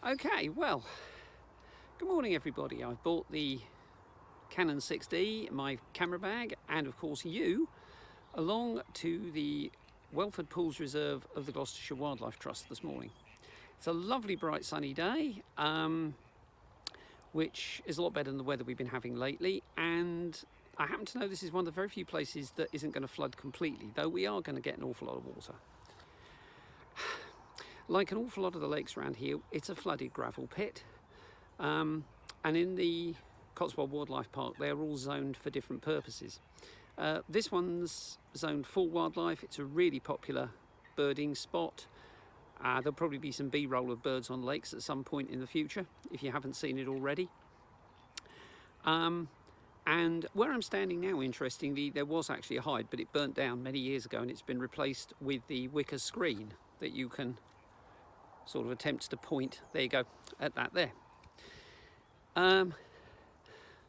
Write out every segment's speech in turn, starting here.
Okay, well, good morning everybody. I've bought the Canon 6D, my camera bag, and of course you, along to the Whelford Pools Reserve of the Gloucestershire Wildlife Trust this morning. It's a lovely bright sunny day, which is a lot better than the weather we've been having lately, and I happen to know this is one of the very few places that isn't going to flood completely, though we are going to get an awful lot of water. Like an awful lot of the lakes around here, it's a flooded gravel pit, and in the Cotswold Wildlife Park they're all zoned for different purposes. This one's zoned for wildlife. It's a really popular birding spot. There'll probably be some B-roll of birds on lakes at some point in the future if you haven't seen it already. And where I'm standing now, interestingly, there was actually a hide, but it burnt down many years ago and it's been replaced with the wicker screen that you can sort of attempt to point, there you go, at that there.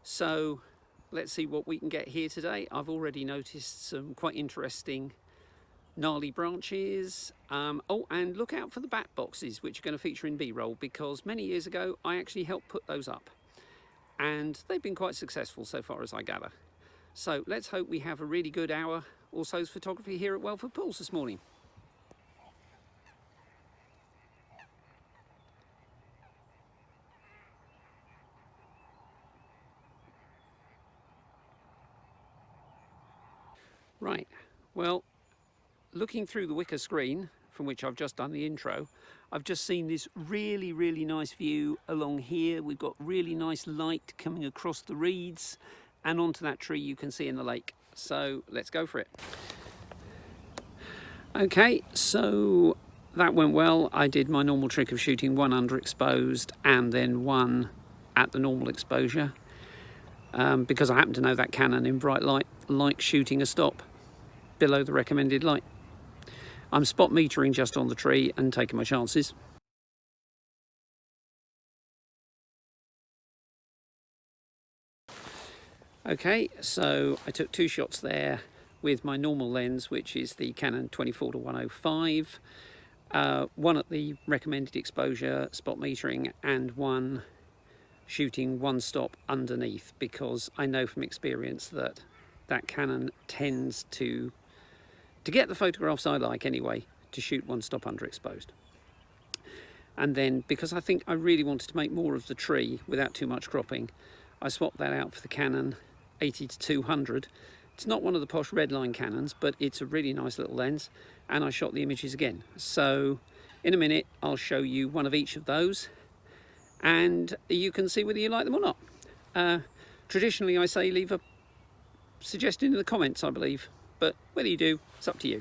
So let's see what we can get here today. I've already noticed some quite interesting gnarly branches. Oh, and look out for the bat boxes, which are going to feature in B-roll, because many years ago I actually helped put those up and they've been quite successful so far as I gather. So let's hope we have a really good hour or so's photography here at Whelford Pools this morning. Right, well, looking through the wicker screen, from which I've just done the intro, I've just seen this really nice view along here. We've got really nice light coming across the reeds and onto that tree you can see in the lake. So let's go for it. Okay, so that went well. I did my normal trick of shooting one underexposed and then one at the normal exposure, because I happen to know that Canon in bright light likes shooting a stop below the recommended light. I'm spot metering just on the tree and taking my chances. Okay, so I took two shots there with my normal lens, which is the Canon 24-105, one at the recommended exposure, spot metering, and one shooting one stop underneath, because I know from experience that that Canon tends to get the photographs I like anyway, to shoot one stop underexposed. And then, because I think I really wanted to make more of the tree without too much cropping, I swapped that out for the Canon 80-200. It's not one of the posh redline Canons, but it's a really nice little lens, and I shot the images again. So in a minute I'll show you one of each of those and you can see whether you like them or not. Traditionally I say leave a suggestion in the comments, I believe, but whether you do, it's up to you.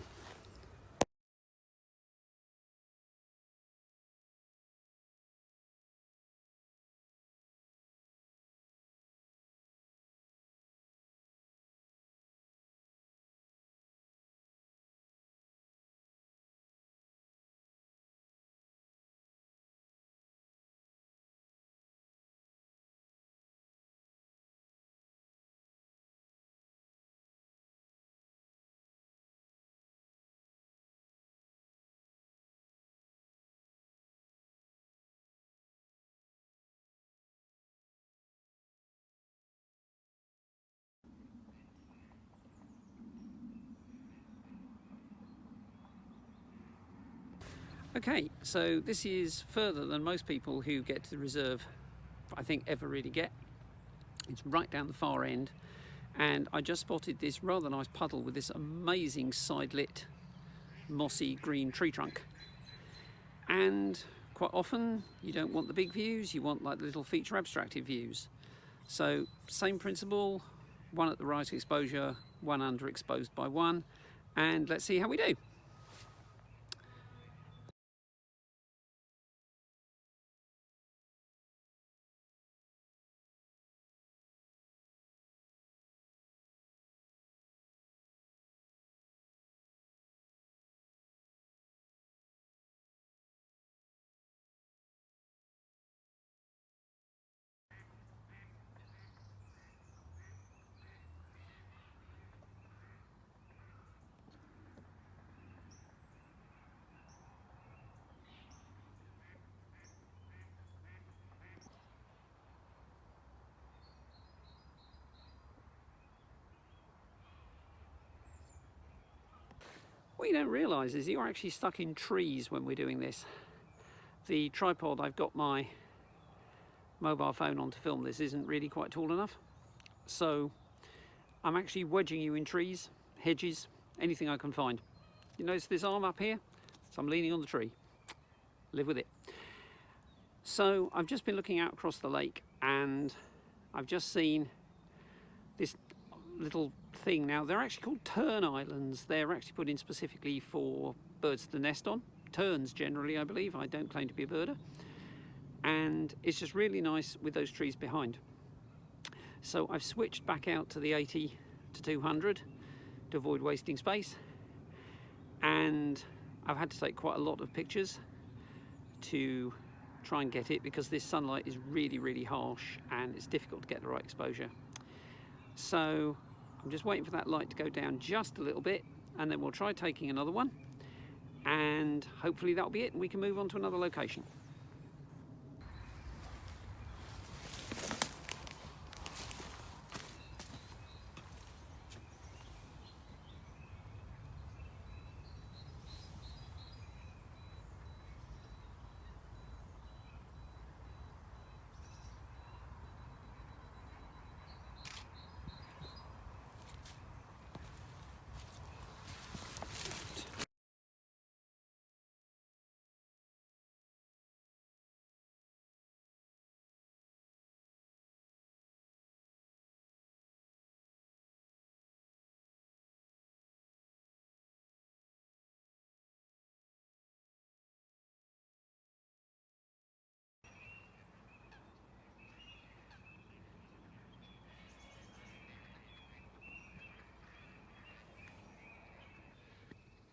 Okay, so this is further than most people who get to the reserve, I think, ever really get. It's right down the far end, and I just spotted this rather nice puddle with this amazing side-lit mossy green tree trunk. And quite often you don't want the big views, you want like the little feature abstractive views. So same principle, one at the right exposure, one underexposed by one, and let's see how we do. What you don't realise is you're actually stuck in trees when we're doing this. The tripod I've got my mobile phone on to film this isn't really quite tall enough, so I'm actually wedging you in trees, hedges, anything I can find. You notice this arm up here? So I'm leaning on the tree. Live with it. So I've just been looking out across the lake and I've just seen this little thing. Now they're actually called tern islands. They're actually put in specifically for birds to nest on. Terns generally, I believe. I don't claim to be a birder. And it's just really nice with those trees behind. So I've switched back out to the 80 to 200 to avoid wasting space. And I've had to take quite a lot of pictures to try and get it because this sunlight is really, really harsh and it's difficult to get the right exposure. So I'm just waiting for that light to go down just a little bit and then we'll try taking another one and hopefully that'll be it and we can move on to another location.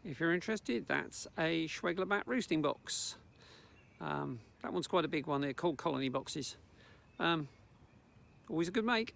If you're interested, that's a Schweglerbat roosting box. That one's quite a big one. They're called colony boxes. Always a good make.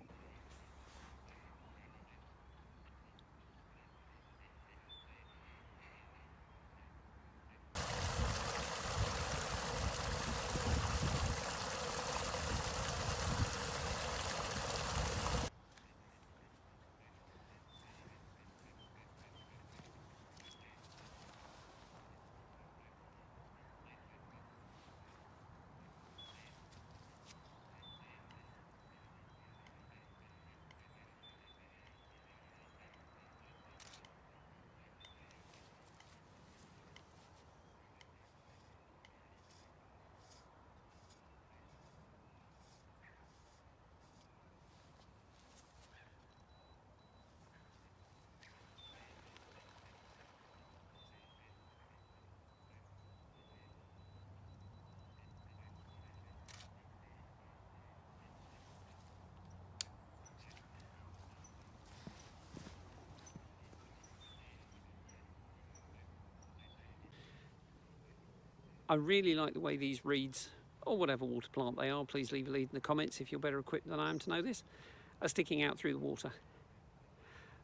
I really like the way these reeds, or whatever water plant they are, please leave a lead in the comments if you're better equipped than I am to know this, are sticking out through the water.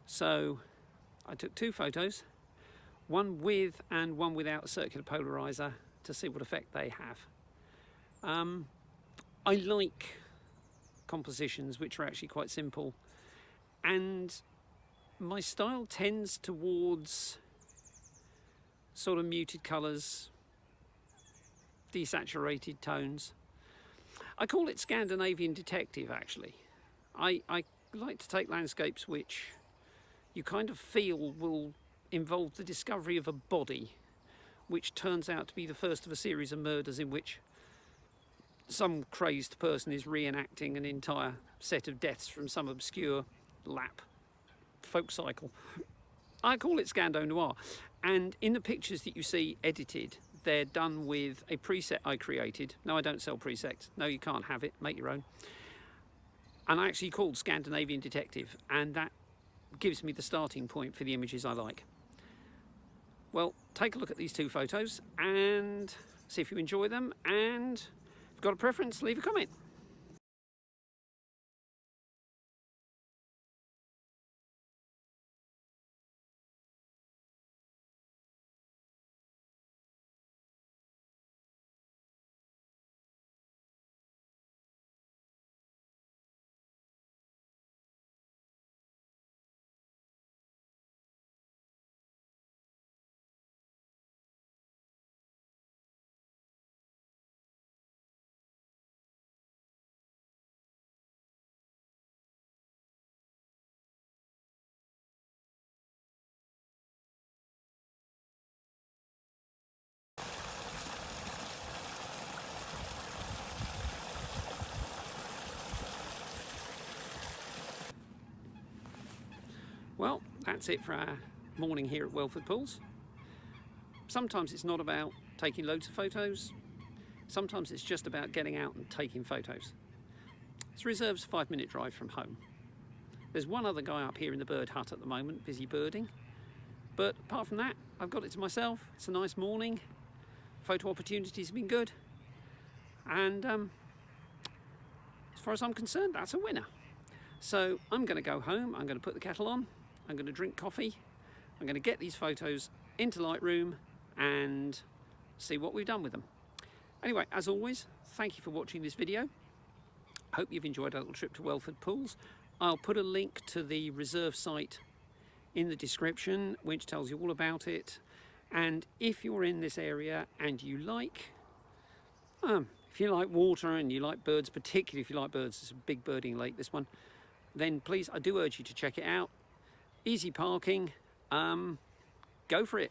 So I took two photos, one with and one without a circular polarizer to see what effect they have. I like compositions which are actually quite simple, and my style tends towards sort of muted colours, desaturated tones. I call it Scandinavian detective actually. I like to take landscapes which you kind of feel will involve the discovery of a body which turns out to be the first of a series of murders in which some crazed person is reenacting an entire set of deaths from some obscure lap folk cycle. I call it Scando Noir, and in the pictures that you see edited, they're done with a preset I created. No, I don't sell presets. No, you can't have it. Make your own. And I actually called Scandinavian Detective, and that gives me the starting point for the images I like. Well, take a look at these two photos and see if you enjoy them, and if you've got a preference, leave a comment. Well, that's it for our morning here at Whelford Pools. Sometimes it's not about taking loads of photos. Sometimes it's just about getting out and taking photos. This reserve's a 5-minute drive from home. There's one other guy up here in the bird hut at the moment, busy birding. But apart from that, I've got it to myself. It's a nice morning. Photo opportunities have been good. And as far as I'm concerned, that's a winner. So I'm going to go home. I'm going to put the kettle on. I'm going to drink coffee. I'm going to get these photos into Lightroom and see what we've done with them. Anyway, as always, thank you for watching this video. Hope you've enjoyed our little trip to Whelford Pools. I'll put a link to the reserve site in the description, which tells you all about it. And if you're in this area and you like, if you like water and you like birds, particularly if you like birds, it's a big birding lake, this one, then please, I do urge you to check it out. Easy parking, go for it.